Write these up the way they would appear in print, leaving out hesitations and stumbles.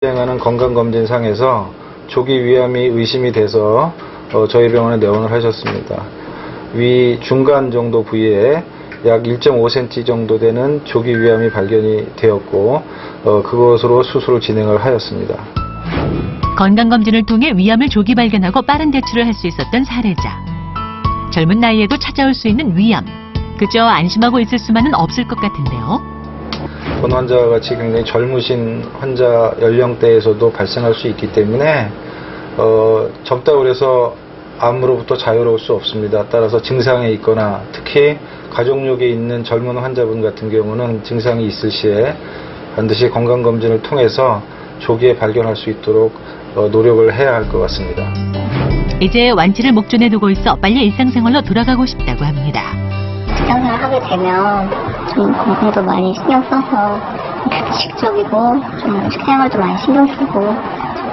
진행하는 건강검진상에서 조기 위암이 의심이 돼서 저희 병원에 내원을 하셨습니다. 위 중간 정도 부위에 약 1.5cm 정도 되는 조기 위암이 발견이 되었고 그것으로 수술을 진행을 하였습니다. 건강검진을 통해 위암을 조기 발견하고 빠른 대처를 할 수 있었던 사례자. 젊은 나이에도 찾아올 수 있는 위암. 그저 안심하고 있을 수만은 없을 것 같은데요. 본 환자와 같이 굉장히 젊으신 환자 연령대에서도 발생할 수 있기 때문에 젊다고 해서 암으로부터 자유로울 수 없습니다. 따라서 증상이 있거나 특히 가족력에 있는 젊은 환자분 같은 경우는 증상이 있을 시에 반드시 건강검진을 통해서 조기에 발견할 수 있도록 노력을 해야 할 것 같습니다. 이제 완치를 목전에 두고 있어 빨리 일상생활로 돌아가고 싶다고 합니다. 직장생활 하게 되면 좀 건강도 많이 신경 써서 규칙적이고 좀 식생활도 많이 신경 쓰고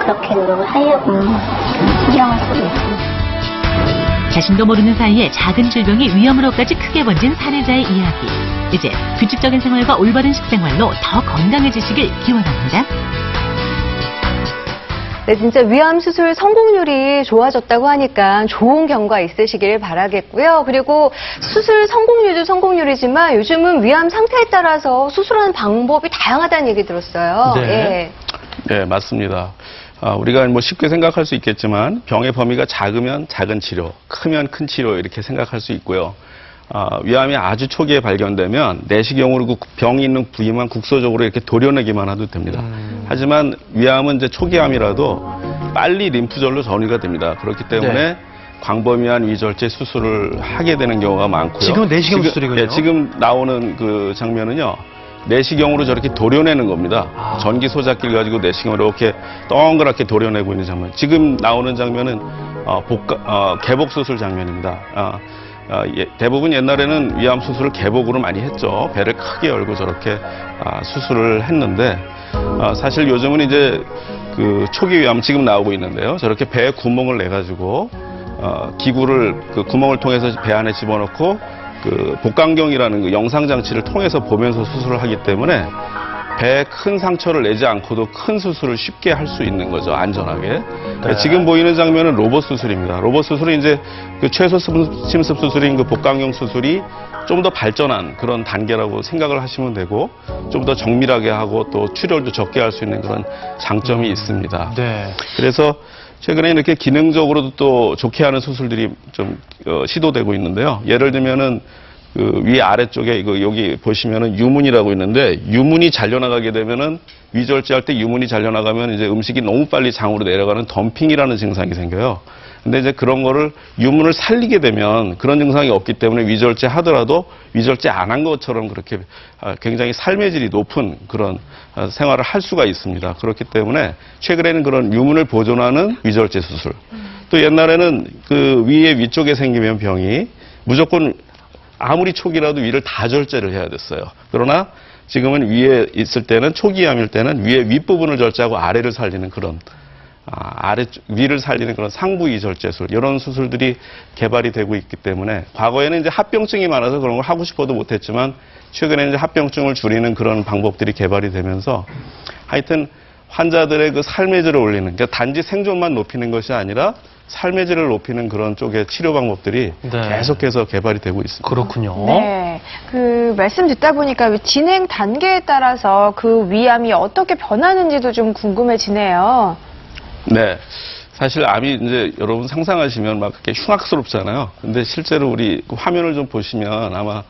그렇게 노력을 하려고 신경을 쓰고 있습니다. 자신도 모르는 사이에 작은 질병이 위험으로까지 크게 번진 사례자의 이야기. 이제 규칙적인 생활과 올바른 식생활로 더 건강해지시길 기원합니다. 네, 진짜 위암 수술 성공률이 좋아졌다고 하니까 좋은 경과 있으시길 바라겠고요. 그리고 수술 성공률도 성공률이지만 요즘은 위암 상태에 따라서 수술하는 방법이 다양하다는 얘기 들었어요. 네, 네 맞습니다. 우리가 뭐 쉽게 생각할 수 있겠지만 병의 범위가 작으면 작은 치료, 크면 큰 치료 이렇게 생각할 수 있고요. 위암이 아주 초기에 발견되면 내시경으로 그 병이 있는 부위만 국소적으로 이렇게 도려내기만 해도 됩니다. 하지만 위암은 이제 초기암이라도 빨리 림프절로 전이가 됩니다. 그렇기 때문에 네. 광범위한 위절제 수술을 하게 되는 경우가 많고요. 지금 내시경 수술이군요. 네, 지금 나오는 그 장면은요. 내시경으로 저렇게 도려내는 겁니다. 전기 소작기를 가지고 내시경으로 이렇게 동그랗게 도려내고 있는 장면. 지금 나오는 장면은 개복 수술 장면입니다. 대부분 옛날에는 위암 수술을 개복으로 많이 했죠. 배를 크게 열고 저렇게 수술을 했는데 사실 요즘은 이제 그 초기 위암 지금 나오고 있는데요. 저렇게 배에 구멍을 내 가지고 기구를 그 구멍을 통해서 배 안에 집어넣고 그 복강경이라는 그 영상 장치를 통해서 보면서 수술을 하기 때문에 배에 큰 상처를 내지 않고도 큰 수술을 쉽게 할 수 있는 거죠. 안전하게. 네. 지금 보이는 장면은 로봇 수술입니다. 로봇 수술이 이제 그 최소 침습 수술인 그 복강경 수술이 좀 더 발전한 그런 단계라고 생각을 하시면 되고 좀 더 정밀하게 하고 또 출혈도 적게 할 수 있는 그런 장점이 있습니다. 네. 그래서 최근에 이렇게 기능적으로도 또 좋게 하는 수술들이 좀 시도되고 있는데요. 예를 들면은 그 위 아래쪽에 이거 여기 보시면은 유문이라고 있는데 유문이 잘려나가게 되면은 위절제 할 때 유문이 잘려나가면 이제 음식이 너무 빨리 장으로 내려가는 덤핑이라는 증상이 생겨요. 근데 이제 그런 거를 유문을 살리게 되면 그런 증상이 없기 때문에 위절제 하더라도 위절제 안 한 것처럼 그렇게 굉장히 삶의 질이 높은 그런 생활을 할 수가 있습니다. 그렇기 때문에 최근에는 그런 유문을 보존하는 위절제 수술. 또 옛날에는 그 위쪽에 생기면 병이 무조건 아무리 초기라도 위를 다 절제를 해야 됐어요. 그러나 지금은 위에 있을 때는 초기암일 때는 위에 윗부분을 절제하고 아래를 살리는 그런 위를 살리는 그런 상부위 절제술 이런 수술들이 개발이 되고 있기 때문에 과거에는 이제 합병증이 많아서 그런 걸 하고 싶어도 못했지만 최근에 이제 합병증을 줄이는 그런 방법들이 개발이 되면서 하여튼 환자들의 그 삶의 질을 올리는 그러니까 단지 생존만 높이는 것이 아니라 삶의 질을 높이는 그런 쪽의 치료 방법들이 네. 계속해서 개발이 되고 있습니다. 그렇군요. 네. 그 말씀 듣다 보니까 진행 단계에 따라서 그 위암이 어떻게 변하는지도 좀 궁금해지네요. 네. 사실 암이 이제 여러분 상상하시면 막 그렇게 흉악스럽잖아요. 근데 실제로 우리 그 화면을 좀 보시면 아마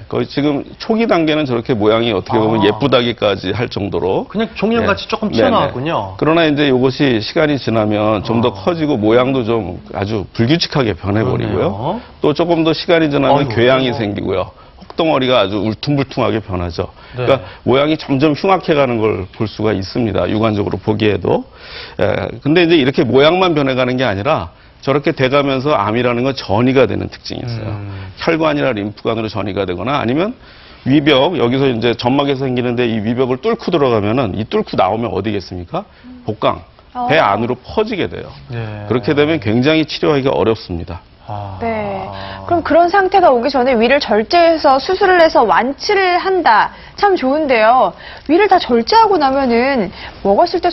거의 지금 초기 단계는 저렇게 모양이 어떻게 보면 예쁘다기까지 할 정도로 그냥 종이형같이 조금 튀어나왔군요. 그러나 이제 이것이 시간이 지나면 좀 더 커지고 모양도 좀 아주 불규칙하게 변해버리고요. 또 조금 더 시간이 지나면 궤양이 생기고요. 혹덩어리가 아주 울퉁불퉁하게 변하죠. 네. 그러니까 모양이 점점 흉악해가는 걸 볼 수가 있습니다. 육안적으로 보기에도. 근데 이제 이렇게 모양만 변해가는 게 아니라 저렇게 돼가면서 암이라는 건 전이가 되는 특징이 있어요. 혈관이나 림프관으로 전이가 되거나 아니면 위벽, 여기서 이제 점막에서 생기는데 이 위벽을 뚫고 들어가면은 이 뚫고 나오면 어디겠습니까? 복강, 배 안으로 퍼지게 돼요. 네. 그렇게 되면 굉장히 치료하기가 어렵습니다. 네. 그럼 그런 상태가 오기 전에 위를 절제해서 수술을 해서 완치를 한다. 참 좋은데요. 위를 다 절제하고 나면은 먹었을 때